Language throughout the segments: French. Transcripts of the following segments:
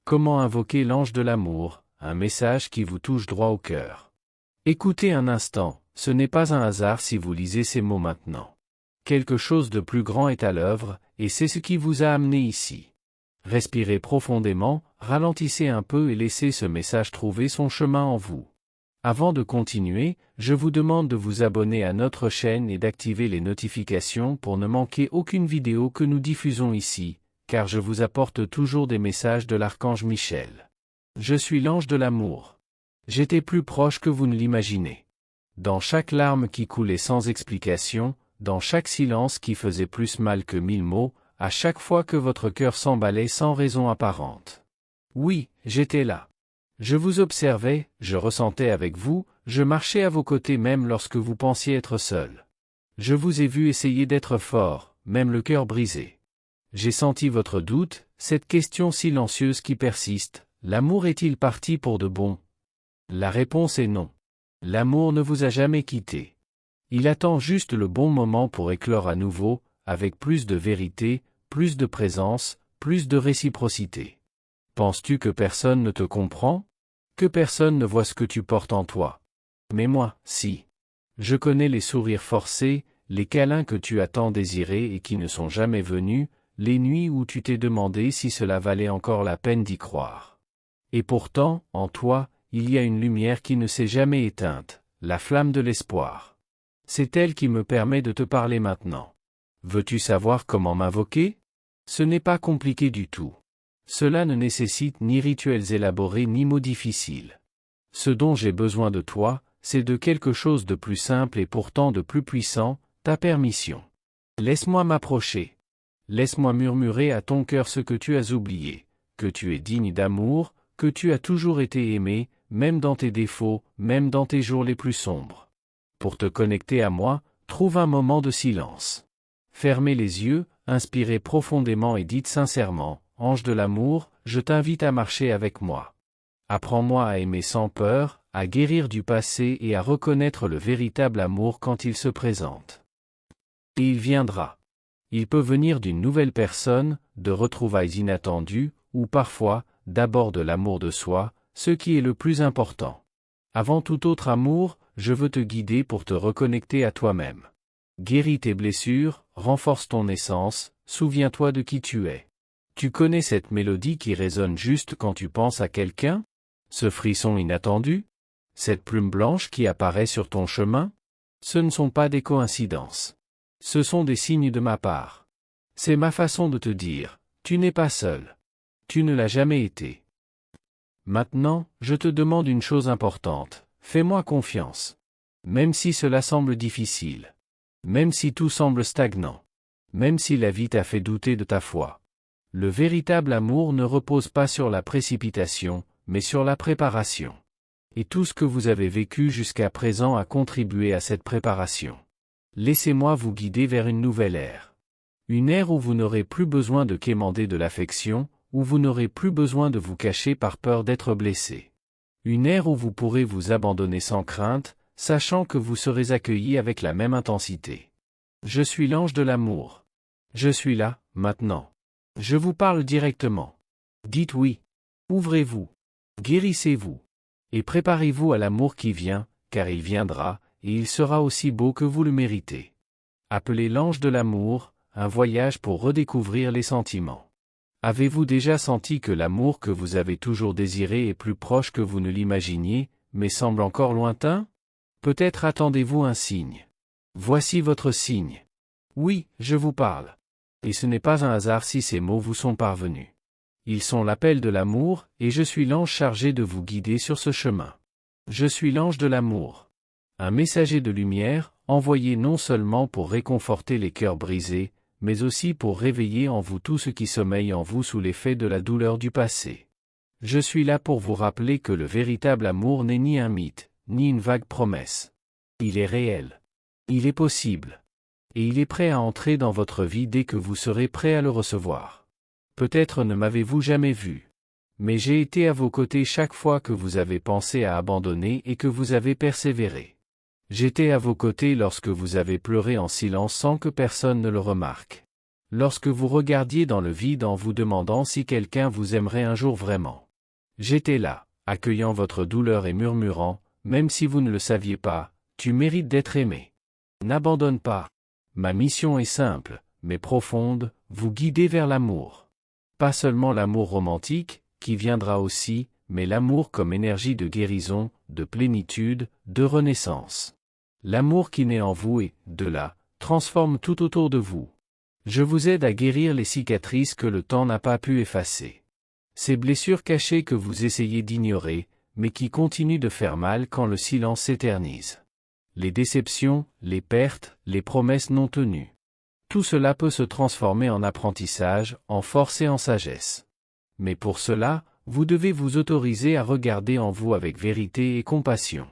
Comment invoquer l'ange de l'amour, un message qui vous touche droit au cœur. Écoutez un instant, ce n'est pas un hasard si vous lisez ces mots maintenant. Quelque chose de plus grand est à l'œuvre, et c'est ce qui vous a amené ici. Respirez profondément, ralentissez un peu et laissez ce message trouver son chemin en vous. Avant de continuer, je vous demande de vous abonner à notre chaîne et d'activer les notifications pour ne manquer aucune vidéo que nous diffusons ici, car je vous apporte toujours des messages de l'archange Michel. Je suis l'ange de l'amour. J'étais plus proche que vous ne l'imaginez. Dans chaque larme qui coulait sans explication, dans chaque silence qui faisait plus mal que 1000 mots, à chaque fois que votre cœur s'emballait sans raison apparente. Oui, j'étais là. Je vous observais, je ressentais avec vous, je marchais à vos côtés même lorsque vous pensiez être seul. Je vous ai vu essayer d'être fort, même le cœur brisé. J'ai senti votre doute, cette question silencieuse qui persiste, l'amour est-il parti pour de bon? La réponse est non. L'amour ne vous a jamais quitté. Il attend juste le bon moment pour éclore à nouveau, avec plus de vérité, plus de présence, plus de réciprocité. Penses-tu que personne ne te comprend? Que personne ne voit ce que tu portes en toi? Mais moi, si. Je connais les sourires forcés, les câlins que tu as tant désirés et qui ne sont jamais venus, les nuits où tu t'es demandé si cela valait encore la peine d'y croire. Et pourtant, en toi, il y a une lumière qui ne s'est jamais éteinte, la flamme de l'espoir. C'est elle qui me permet de te parler maintenant. Veux-tu savoir comment m'invoquer? Ce n'est pas compliqué du tout. Cela ne nécessite ni rituels élaborés ni mots difficiles. Ce dont j'ai besoin de toi, c'est de quelque chose de plus simple et pourtant de plus puissant, ta permission. Laisse-moi m'approcher. Laisse-moi murmurer à ton cœur ce que tu as oublié, que tu es digne d'amour, que tu as toujours été aimé, même dans tes défauts, même dans tes jours les plus sombres. Pour te connecter à moi, trouve un moment de silence. Fermez les yeux, inspirez profondément et dites sincèrement, ange de l'amour, je t'invite à marcher avec moi. Apprends-moi à aimer sans peur, à guérir du passé et à reconnaître le véritable amour quand il se présente. Et il viendra. Il peut venir d'une nouvelle personne, de retrouvailles inattendues, ou parfois, d'abord de l'amour de soi, ce qui est le plus important. Avant tout autre amour, je veux te guider pour te reconnecter à toi-même. Guéris tes blessures, renforce ton essence, souviens-toi de qui tu es. Tu connais cette mélodie qui résonne juste quand tu penses à quelqu'un? Ce frisson inattendu? Cette plume blanche qui apparaît sur ton chemin? Ce ne sont pas des coïncidences. Ce sont des signes de ma part. C'est ma façon de te dire, tu n'es pas seul. Tu ne l'as jamais été. Maintenant, je te demande une chose importante, fais-moi confiance. Même si cela semble difficile. Même si tout semble stagnant. Même si la vie t'a fait douter de ta foi. Le véritable amour ne repose pas sur la précipitation, mais sur la préparation. Et tout ce que vous avez vécu jusqu'à présent a contribué à cette préparation. Laissez-moi vous guider vers une nouvelle ère. Une ère où vous n'aurez plus besoin de quémander de l'affection, où vous n'aurez plus besoin de vous cacher par peur d'être blessé. Une ère où vous pourrez vous abandonner sans crainte, sachant que vous serez accueilli avec la même intensité. Je suis l'ange de l'amour. Je suis là, maintenant. Je vous parle directement. Dites oui. Ouvrez-vous. Guérissez-vous. Et préparez-vous à l'amour qui vient, car il viendra, et il sera aussi beau que vous le méritez. Appelez l'ange de l'amour, un voyage pour redécouvrir les sentiments. Avez-vous déjà senti que l'amour que vous avez toujours désiré est plus proche que vous ne l'imaginiez, mais semble encore lointain? Peut-être attendez-vous un signe. Voici votre signe. Oui, je vous parle. Et ce n'est pas un hasard si ces mots vous sont parvenus. Ils sont l'appel de l'amour, et je suis l'ange chargé de vous guider sur ce chemin. Je suis l'ange de l'amour. Un messager de lumière, envoyé non seulement pour réconforter les cœurs brisés, mais aussi pour réveiller en vous tout ce qui sommeille en vous sous l'effet de la douleur du passé. Je suis là pour vous rappeler que le véritable amour n'est ni un mythe, ni une vague promesse. Il est réel. Il est possible. Et il est prêt à entrer dans votre vie dès que vous serez prêt à le recevoir. Peut-être ne m'avez-vous jamais vu. Mais j'ai été à vos côtés chaque fois que vous avez pensé à abandonner et que vous avez persévéré. J'étais à vos côtés lorsque vous avez pleuré en silence sans que personne ne le remarque. lorsque vous regardiez dans le vide en vous demandant si quelqu'un vous aimerait un jour vraiment. J'étais là, accueillant votre douleur et murmurant, même si vous ne le saviez pas, tu mérites d'être aimé. N'abandonne pas. Ma mission est simple, mais profonde, vous guider vers l'amour. Pas seulement l'amour romantique, qui viendra aussi, mais l'amour comme énergie de guérison, de plénitude, de renaissance. L'amour qui naît en vous et, de là, transforme tout autour de vous. Je vous aide à guérir les cicatrices que le temps n'a pas pu effacer. Ces blessures cachées que vous essayez d'ignorer, mais qui continuent de faire mal quand le silence s'éternise. Les déceptions, les pertes, les promesses non tenues. Tout cela peut se transformer en apprentissage, en force et en sagesse. Mais pour cela, vous devez vous autoriser à regarder en vous avec vérité et compassion.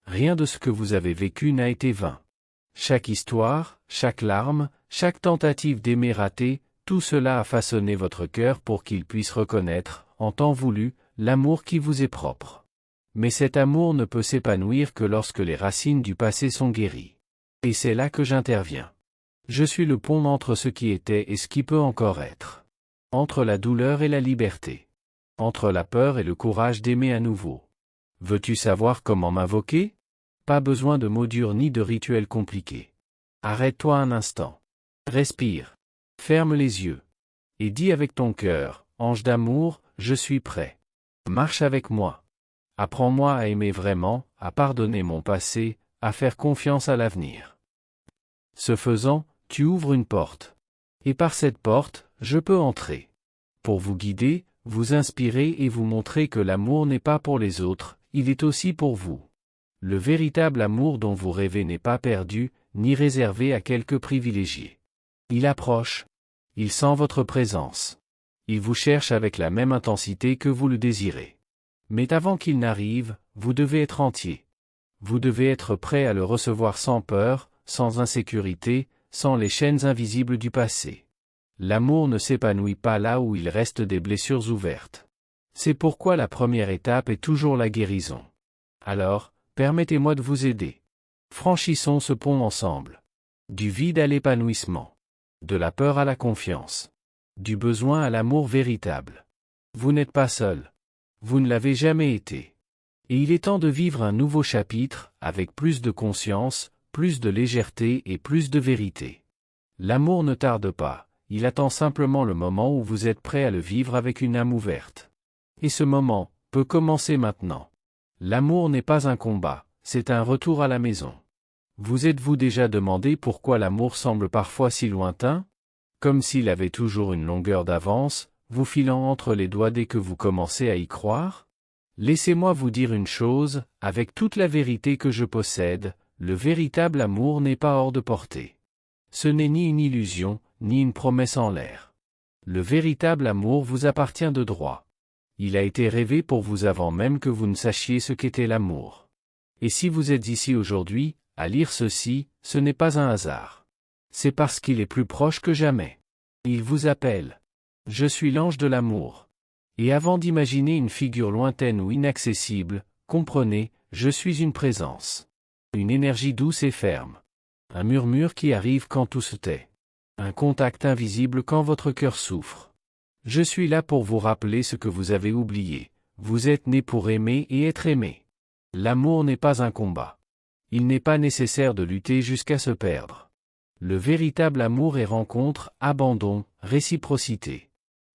Rien de ce que vous avez vécu n'a été vain. Chaque histoire, chaque larme, chaque tentative d'aimer ratée, tout cela a façonné votre cœur pour qu'il puisse reconnaître, en temps voulu, l'amour qui vous est propre. Mais cet amour ne peut s'épanouir que lorsque les racines du passé sont guéries. Et c'est là que j'interviens. Je suis le pont entre ce qui était et ce qui peut encore être. Entre la douleur et la liberté. Entre la peur et le courage d'aimer à nouveau. Veux-tu savoir comment m'invoquer? Pas besoin de mots durs ni de rituels compliqués. Arrête-toi un instant. Respire. Ferme les yeux. Et dis avec ton cœur, ange d'amour, je suis prêt. Marche avec moi. Apprends-moi à aimer vraiment, à pardonner mon passé, à faire confiance à l'avenir. Ce faisant, tu ouvres une porte. Et par cette porte, je peux entrer. Pour vous guider, vous inspirer et vous montrer que l'amour n'est pas pour les autres, il est aussi pour vous. Le véritable amour dont vous rêvez n'est pas perdu, ni réservé à quelques privilégiés. Il approche. Il sent votre présence. Il vous cherche avec la même intensité que vous le désirez. Mais avant qu'il n'arrive, vous devez être entier. Vous devez être prêt à le recevoir sans peur, sans insécurité, sans les chaînes invisibles du passé. L'amour ne s'épanouit pas là où il reste des blessures ouvertes. C'est pourquoi la première étape est toujours la guérison. Alors, permettez-moi de vous aider. Franchissons ce pont ensemble. Du vide à l'épanouissement. De la peur à la confiance. Du besoin à l'amour véritable. Vous n'êtes pas seul. Vous ne l'avez jamais été. Et il est temps de vivre un nouveau chapitre, avec plus de conscience, plus de légèreté et plus de vérité. L'amour ne tarde pas, il attend simplement le moment où vous êtes prêt à le vivre avec une âme ouverte. Et ce moment peut commencer maintenant. L'amour n'est pas un combat, c'est un retour à la maison. Vous êtes-vous déjà demandé pourquoi l'amour semble parfois si lointain? Comme s'il avait toujours une longueur d'avance, vous filant entre les doigts dès que vous commencez à y croire? Laissez-moi vous dire une chose, avec toute la vérité que je possède, le véritable amour n'est pas hors de portée. Ce n'est ni une illusion, ni une promesse en l'air. Le véritable amour vous appartient de droit. Il a été rêvé pour vous avant même que vous ne sachiez ce qu'était l'amour. Et si vous êtes ici aujourd'hui, à lire ceci, ce n'est pas un hasard. C'est parce qu'il est plus proche que jamais. Il vous appelle. Je suis l'ange de l'amour. Et avant d'imaginer une figure lointaine ou inaccessible, comprenez, je suis une présence. Une énergie douce et ferme. Un murmure qui arrive quand tout se tait. Un contact invisible quand votre cœur souffre. Je suis là pour vous rappeler ce que vous avez oublié. Vous êtes né pour aimer et être aimé. L'amour n'est pas un combat. Il n'est pas nécessaire de lutter jusqu'à se perdre. Le véritable amour est rencontre, abandon, réciprocité.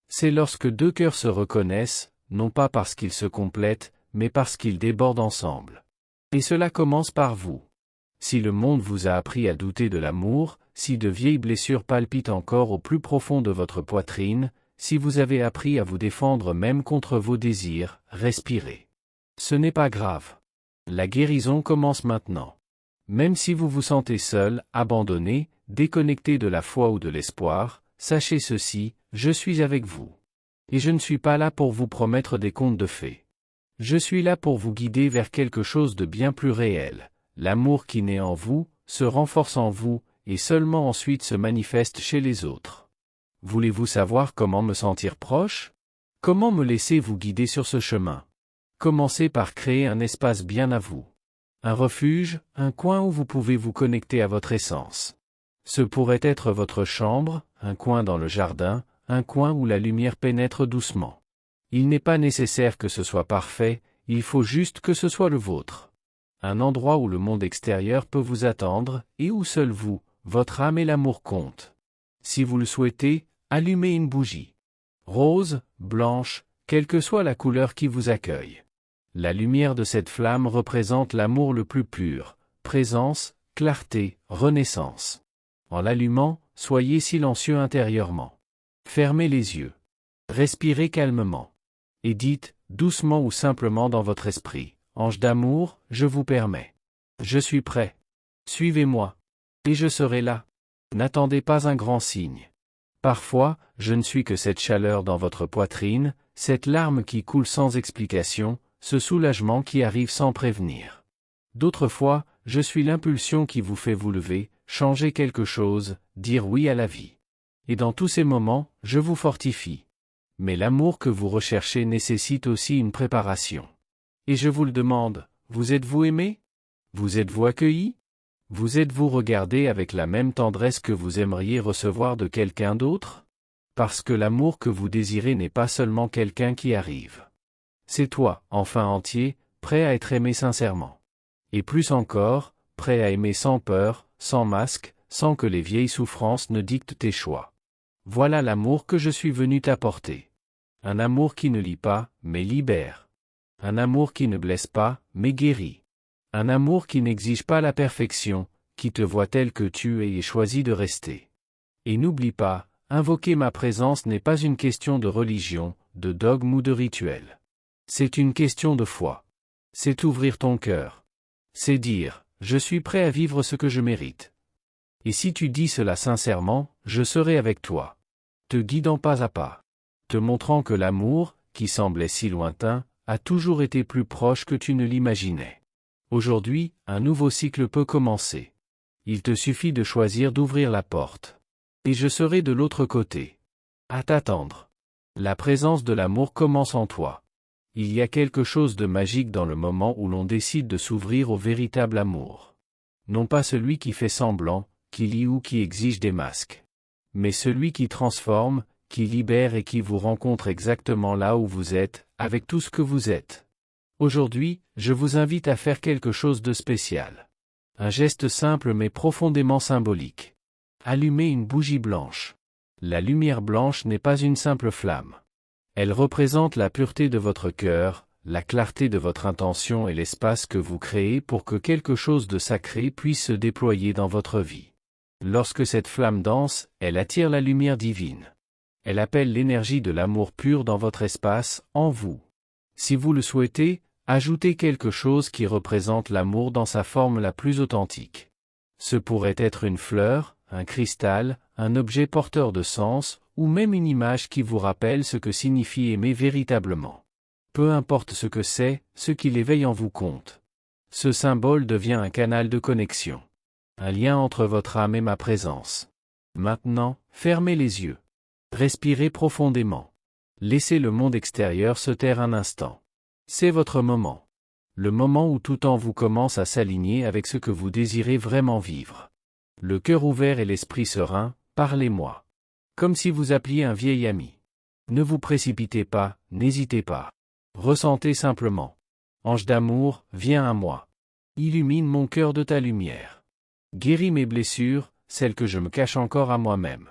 C'est lorsque deux cœurs se reconnaissent, non pas parce qu'ils se complètent, mais parce qu'ils débordent ensemble. Et cela commence par vous. Si le monde vous a appris à douter de l'amour, si de vieilles blessures palpitent encore au plus profond de votre poitrine, si vous avez appris à vous défendre même contre vos désirs, respirez. Ce n'est pas grave. La guérison commence maintenant. Même si vous vous sentez seul, abandonné, déconnecté de la foi ou de l'espoir, sachez ceci, je suis avec vous. Et je ne suis pas là pour vous promettre des contes de fées. Je suis là pour vous guider vers quelque chose de bien plus réel. L'amour qui naît en vous, se renforce en vous, et seulement ensuite se manifeste chez les autres. Voulez-vous savoir comment me sentir proche? Comment me laisser vous guider sur ce chemin? Commencez par créer un espace bien à vous. Un refuge, un coin où vous pouvez vous connecter à votre essence. Ce pourrait être votre chambre, un coin dans le jardin, un coin où la lumière pénètre doucement. Il n'est pas nécessaire que ce soit parfait, il faut juste que ce soit le vôtre. Un endroit où le monde extérieur peut vous attendre, et où seul vous, votre âme et l'amour comptent. Si vous le souhaitez, allumez une bougie. Rose, blanche, quelle que soit la couleur qui vous accueille. La lumière de cette flamme représente l'amour le plus pur, présence, clarté, renaissance. En l'allumant, soyez silencieux intérieurement. Fermez les yeux. Respirez calmement. Et dites, doucement ou simplement dans votre esprit, ange d'amour, je vous permets. Je suis prêt. Suivez-moi. Et je serai là. N'attendez pas un grand signe. Parfois, je ne suis que cette chaleur dans votre poitrine, cette larme qui coule sans explication, ce soulagement qui arrive sans prévenir. D'autres fois, je suis l'impulsion qui vous fait vous lever, changer quelque chose, dire oui à la vie. Et dans tous ces moments, je vous fortifie. Mais l'amour que vous recherchez nécessite aussi une préparation. Et je vous le demande, vous êtes-vous aimé? Vous êtes-vous accueilli? Vous êtes-vous regardé avec la même tendresse que vous aimeriez recevoir de quelqu'un d'autre? Parce que l'amour que vous désirez n'est pas seulement quelqu'un qui arrive. C'est toi, enfin entier, prêt à être aimé sincèrement. Et plus encore, prêt à aimer sans peur, sans masque, sans que les vieilles souffrances ne dictent tes choix. Voilà l'amour que je suis venu t'apporter. Un amour qui ne lie pas, mais libère. Un amour qui ne blesse pas, mais guérit. Un amour qui n'exige pas la perfection, qui te voit tel que tu es et choisit de rester. Et n'oublie pas, invoquer ma présence n'est pas une question de religion, de dogme ou de rituel. C'est une question de foi. C'est ouvrir ton cœur. C'est dire, je suis prêt à vivre ce que je mérite. Et si tu dis cela sincèrement, je serai avec toi. Te guidant pas à pas. Te montrant que l'amour, qui semblait si lointain, a toujours été plus proche que tu ne l'imaginais. Aujourd'hui, un nouveau cycle peut commencer. Il te suffit de choisir d'ouvrir la porte. Et je serai de l'autre côté. À t'attendre. La présence de l'amour commence en toi. Il y a quelque chose de magique dans le moment où l'on décide de s'ouvrir au véritable amour. Non pas celui qui fait semblant, qui lie ou qui exige des masques. Mais celui qui transforme, qui libère et qui vous rencontre exactement là où vous êtes, avec tout ce que vous êtes. Aujourd'hui, je vous invite à faire quelque chose de spécial. Un geste simple mais profondément symbolique. Allumez une bougie blanche. La lumière blanche n'est pas une simple flamme. Elle représente la pureté de votre cœur, la clarté de votre intention et l'espace que vous créez pour que quelque chose de sacré puisse se déployer dans votre vie. Lorsque cette flamme danse, elle attire la lumière divine. Elle appelle l'énergie de l'amour pur dans votre espace, en vous. Si vous le souhaitez, ajoutez quelque chose qui représente l'amour dans sa forme la plus authentique. Ce pourrait être une fleur, un cristal, un objet porteur de sens, ou même une image qui vous rappelle ce que signifie aimer véritablement. Peu importe ce que c'est, ce qui l'éveille en vous compte. Ce symbole devient un canal de connexion. Un lien entre votre âme et ma présence. Maintenant, fermez les yeux. Respirez profondément. Laissez le monde extérieur se taire un instant. C'est votre moment. Le moment où tout en vous commence à s'aligner avec ce que vous désirez vraiment vivre. Le cœur ouvert et l'esprit serein, parlez-moi. Comme si vous appeliez un vieil ami. Ne vous précipitez pas, n'hésitez pas. Ressentez simplement. Ange d'amour, viens à moi. Illumine mon cœur de ta lumière. Guéris mes blessures, celles que je me cache encore à moi-même.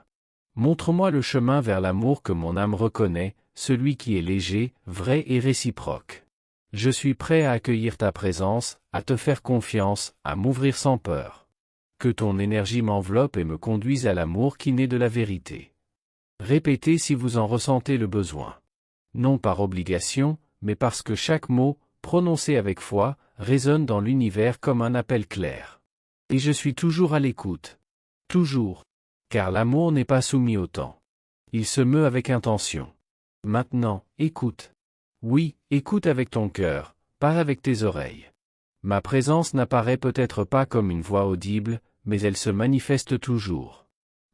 Montre-moi le chemin vers l'amour que mon âme reconnaît, celui qui est léger, vrai et réciproque. Je suis prêt à accueillir ta présence, à te faire confiance, à m'ouvrir sans peur. Que ton énergie m'enveloppe et me conduise à l'amour qui naît de la vérité. Répétez si vous en ressentez le besoin. Non par obligation, mais parce que chaque mot, prononcé avec foi, résonne dans l'univers comme un appel clair. Et je suis toujours à l'écoute. Toujours. Car l'amour n'est pas soumis au temps. Il se meut avec intention. Maintenant, écoute. Oui, écoute avec ton cœur, pas avec tes oreilles. Ma présence n'apparaît peut-être pas comme une voix audible, mais elle se manifeste toujours.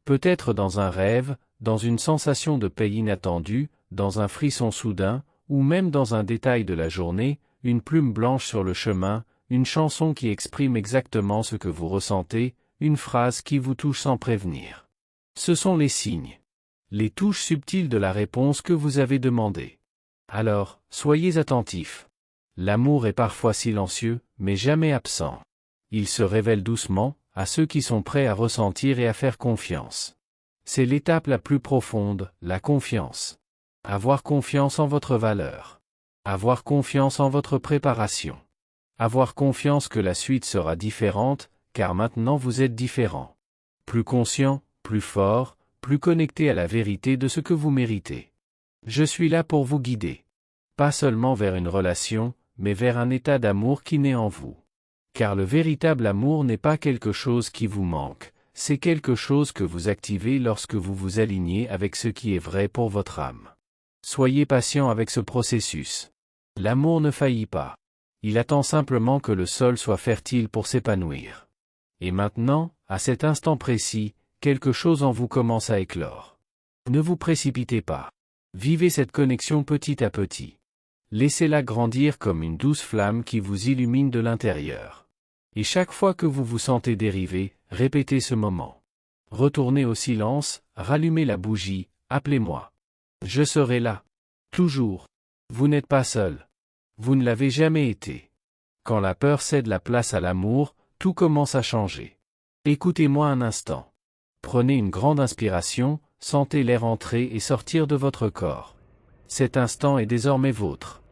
Peut-être dans un rêve, dans une sensation de paix inattendue, dans un frisson soudain, ou même dans un détail de la journée, une plume blanche sur le chemin, une chanson qui exprime exactement ce que vous ressentez, une phrase qui vous touche sans prévenir. Ce sont les signes. Les touches subtiles de la réponse que vous avez demandée. Alors, soyez attentifs. L'amour est parfois silencieux, mais jamais absent. Il se révèle doucement, à ceux qui sont prêts à ressentir et à faire confiance. C'est l'étape la plus profonde, la confiance. Avoir confiance en votre valeur. Avoir confiance en votre préparation. Avoir confiance que la suite sera différente, car maintenant vous êtes différent. Plus conscient, plus fort, plus connecté à la vérité de ce que vous méritez. Je suis là pour vous guider. Pas seulement vers une relation, mais vers un état d'amour qui naît en vous. Car le véritable amour n'est pas quelque chose qui vous manque, c'est quelque chose que vous activez lorsque vous vous alignez avec ce qui est vrai pour votre âme. Soyez patient avec ce processus. L'amour ne faillit pas. Il attend simplement que le sol soit fertile pour s'épanouir. Et maintenant, à cet instant précis, quelque chose en vous commence à éclore. Ne vous précipitez pas. Vivez cette connexion petit à petit. Laissez-la grandir comme une douce flamme qui vous illumine de l'intérieur. Et chaque fois que vous vous sentez dérivé, répétez ce moment. Retournez au silence, rallumez la bougie, appelez-moi. Je serai là. Toujours. Vous n'êtes pas seul. Vous ne l'avez jamais été. Quand la peur cède la place à l'amour, tout commence à changer. Écoutez-moi un instant. Prenez une grande inspiration, sentez l'air entrer et sortir de votre corps. Cet instant est désormais vôtre.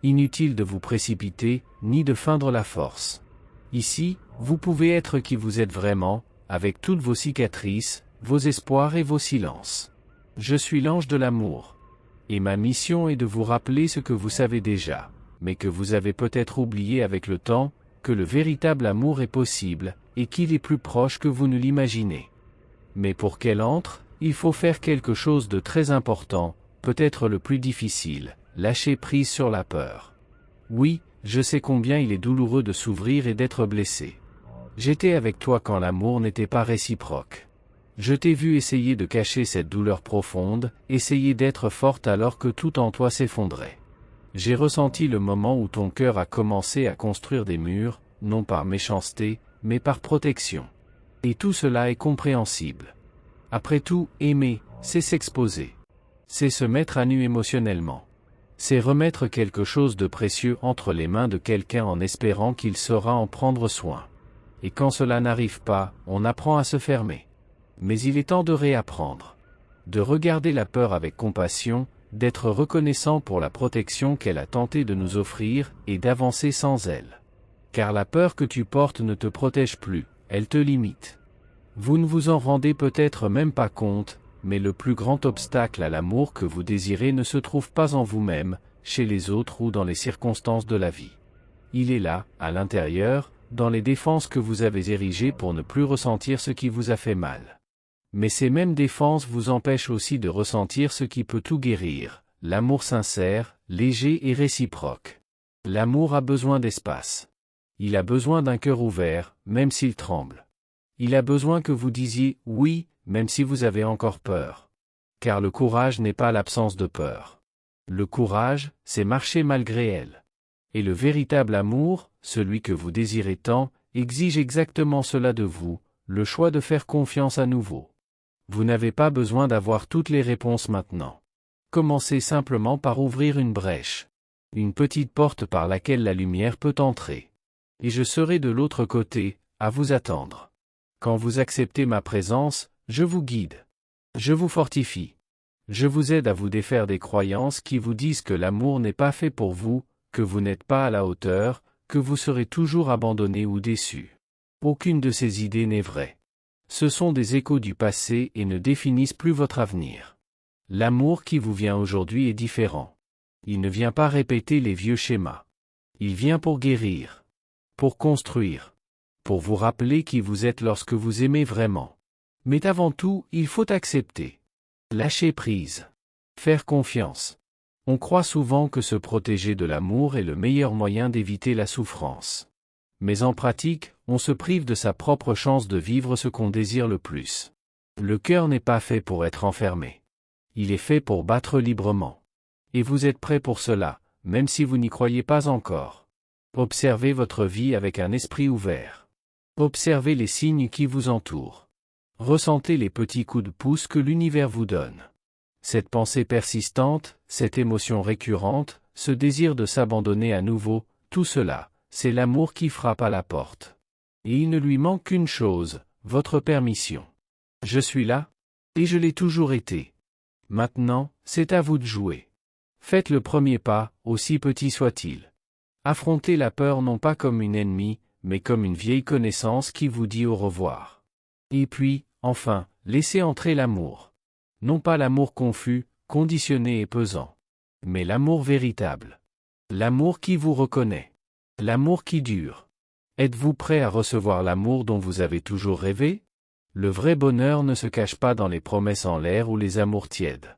Inutile de vous précipiter, ni de feindre la force. Ici, vous pouvez être qui vous êtes vraiment, avec toutes vos cicatrices, vos espoirs et vos silences. Je suis l'ange de l'amour. Et ma mission est de vous rappeler ce que vous savez déjà, mais que vous avez peut-être oublié avec le temps, que le véritable amour est possible, et qu'il est plus proche que vous ne l'imaginez. Mais pour qu'elle entre, il faut faire quelque chose de très important, peut-être le plus difficile, lâcher prise sur la peur. Oui, je sais combien il est douloureux de s'ouvrir et d'être blessé. J'étais avec toi quand l'amour n'était pas réciproque. Je t'ai vu essayer de cacher cette douleur profonde, essayer d'être forte alors que tout en toi s'effondrait. J'ai ressenti le moment où ton cœur a commencé à construire des murs, non par méchanceté, mais par protection. Et tout cela est compréhensible. Après tout, aimer, c'est s'exposer. C'est se mettre à nu émotionnellement. C'est remettre quelque chose de précieux entre les mains de quelqu'un en espérant qu'il saura en prendre soin. Et quand cela n'arrive pas, on apprend à se fermer. Mais il est temps de réapprendre. De regarder la peur avec compassion, d'être reconnaissant pour la protection qu'elle a tenté de nous offrir, et d'avancer sans elle. Car la peur que tu portes ne te protège plus, elle te limite. Vous ne vous en rendez peut-être même pas compte, mais le plus grand obstacle à l'amour que vous désirez ne se trouve pas en vous-même, chez les autres ou dans les circonstances de la vie. Il est là, à l'intérieur, dans les défenses que vous avez érigées pour ne plus ressentir ce qui vous a fait mal. Mais ces mêmes défenses vous empêchent aussi de ressentir ce qui peut tout guérir, l'amour sincère, léger et réciproque. L'amour a besoin d'espace. Il a besoin d'un cœur ouvert, même s'il tremble. Il a besoin que vous disiez « oui », même si vous avez encore peur. Car le courage n'est pas l'absence de peur. Le courage, c'est marcher malgré elle. Et le véritable amour, celui que vous désirez tant, exige exactement cela de vous, le choix de faire confiance à nouveau. Vous n'avez pas besoin d'avoir toutes les réponses maintenant. Commencez simplement par ouvrir une brèche. Une petite porte par laquelle la lumière peut entrer. Et je serai de l'autre côté, à vous attendre. Quand vous acceptez ma présence, je vous guide. Je vous fortifie. Je vous aide à vous défaire des croyances qui vous disent que l'amour n'est pas fait pour vous, que vous n'êtes pas à la hauteur, que vous serez toujours abandonné ou déçu. Aucune de ces idées n'est vraie. Ce sont des échos du passé et ne définissent plus votre avenir. L'amour qui vous vient aujourd'hui est différent. Il ne vient pas répéter les vieux schémas. Il vient pour guérir. Pour construire. Pour vous rappeler qui vous êtes lorsque vous aimez vraiment. Mais avant tout, il faut accepter. Lâcher prise. Faire confiance. On croit souvent que se protéger de l'amour est le meilleur moyen d'éviter la souffrance. Mais en pratique, on se prive de sa propre chance de vivre ce qu'on désire le plus. Le cœur n'est pas fait pour être enfermé. Il est fait pour battre librement. Et vous êtes prêt pour cela, même si vous n'y croyez pas encore. Observez votre vie avec un esprit ouvert. Observez les signes qui vous entourent. Ressentez les petits coups de pouce que l'univers vous donne. Cette pensée persistante, cette émotion récurrente, ce désir de s'abandonner à nouveau, tout cela, c'est l'amour qui frappe à la porte. Et il ne lui manque qu'une chose, votre permission. Je suis là, et je l'ai toujours été. Maintenant, c'est à vous de jouer. Faites le premier pas, aussi petit soit-il. Affrontez la peur non pas comme une ennemie, mais comme une vieille connaissance qui vous dit au revoir. Et puis, enfin, laissez entrer l'amour. Non pas l'amour confus, conditionné et pesant. Mais l'amour véritable. L'amour qui vous reconnaît. L'amour qui dure. Êtes-vous prêt à recevoir l'amour dont vous avez toujours rêvé? Le vrai bonheur ne se cache pas dans les promesses en l'air ou les amours tièdes.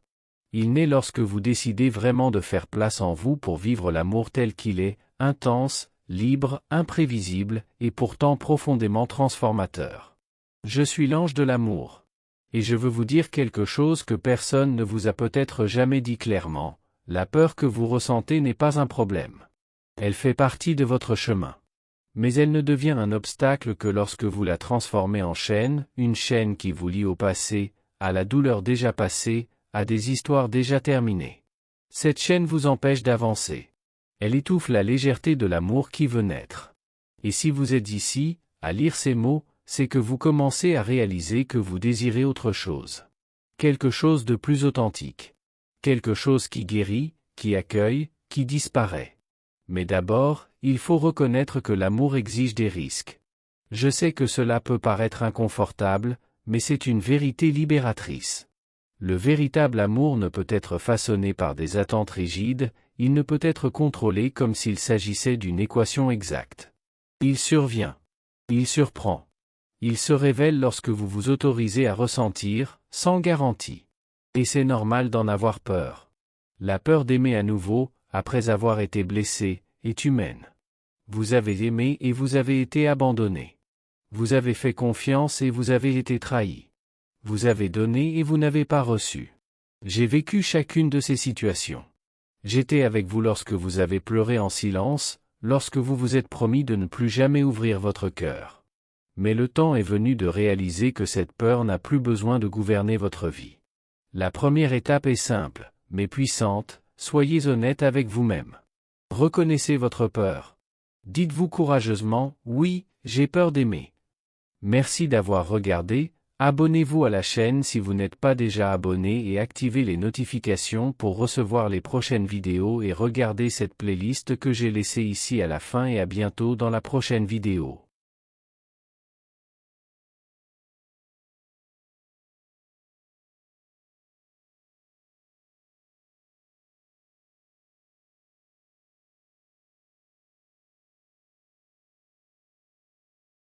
Il naît lorsque vous décidez vraiment de faire place en vous pour vivre l'amour tel qu'il est, intense, libre, imprévisible, et pourtant profondément transformateur. Je suis l'ange de l'amour. Et je veux vous dire quelque chose que personne ne vous a peut-être jamais dit clairement, la peur que vous ressentez n'est pas un problème. Elle fait partie de votre chemin. Mais elle ne devient un obstacle que lorsque vous la transformez en chaîne, une chaîne qui vous lie au passé, à la douleur déjà passée, à des histoires déjà terminées. Cette chaîne vous empêche d'avancer. Elle étouffe la légèreté de l'amour qui veut naître. Et si vous êtes ici, à lire ces mots, c'est que vous commencez à réaliser que vous désirez autre chose. Quelque chose de plus authentique. Quelque chose qui guérit, qui accueille, qui disparaît. Mais d'abord, il faut reconnaître que l'amour exige des risques. Je sais que cela peut paraître inconfortable, mais c'est une vérité libératrice. Le véritable amour ne peut être façonné par des attentes rigides, il ne peut être contrôlé comme s'il s'agissait d'une équation exacte. Il survient. Il surprend. Il se révèle lorsque vous vous autorisez à ressentir, sans garantie. Et c'est normal d'en avoir peur. La peur d'aimer à nouveau, après avoir été blessé, est humaine. Vous avez aimé et vous avez été abandonné. Vous avez fait confiance et vous avez été trahi. Vous avez donné et vous n'avez pas reçu. J'ai vécu chacune de ces situations. J'étais avec vous lorsque vous avez pleuré en silence, lorsque vous vous êtes promis de ne plus jamais ouvrir votre cœur. Mais le temps est venu de réaliser que cette peur n'a plus besoin de gouverner votre vie. La première étape est simple, mais puissante, soyez honnête avec vous-même. Reconnaissez votre peur. Dites-vous courageusement, oui, j'ai peur d'aimer. Merci d'avoir regardé, abonnez-vous à la chaîne si vous n'êtes pas déjà abonné et activez les notifications pour recevoir les prochaines vidéos et regardez cette playlist que j'ai laissée ici à la fin et à bientôt dans la prochaine vidéo.